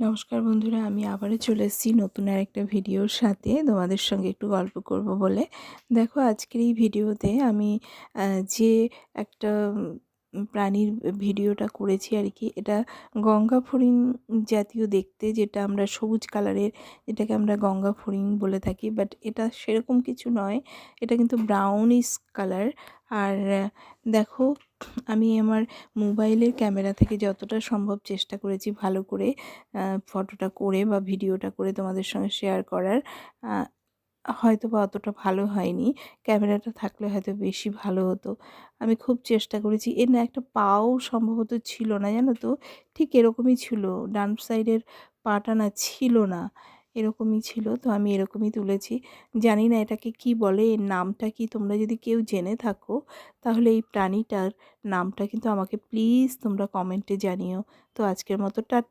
নমস্কার বন্ধুরা, আমি আবারও চলে এসেছি নতুন আরেকটা ভিডিওর সাথে তোমাদের সঙ্গে একটু গল্প করব বলে। দেখো, আজকের এই ভিডিওতে আমি যে একটা প্রাণীর ভিডিওটা করেছি আর কি, এটা গঙ্গা ফড়িং জাতীয় দেখতে, যেটা আমরা সবুজ কালারের, এটাকে আমরা গঙ্গা ফড়িং বলে থাকি, বাট এটা সেরকম কিছু নয়। এটা কিন্তু ব্রাউনিশ কালার। আর দেখো, আমি আমার মোবাইলের ক্যামেরা থেকে যতটা সম্ভব চেষ্টা করেছি ভালো করে ফটোটা করে বা ভিডিওটা করে তোমাদের সঙ্গে শেয়ার করার। হয়তো বা অতটা ভালো হয়নি, ক্যামেরাটা থাকলে হয়তো বেশি ভালো হতো। আমি খুব চেষ্টা করেছি। এর না একটা পাও সম্ভবত ছিল না, জানো তো, ঠিক এরকমই ছিল, ডান সাইডের পাটা না ছিল না, এরকমই ছিল। তো আমি এরকমই তুলেছি। জানি না এটাকে কি বলে, এর নামটা কি, তোমরা যদি কেউ জেনে থাকো তাহলে এই প্রাণীটার নামটা কিন্তু আমাকে প্লিজ তোমরা কমেন্টে জানিও। তো আজকের মতো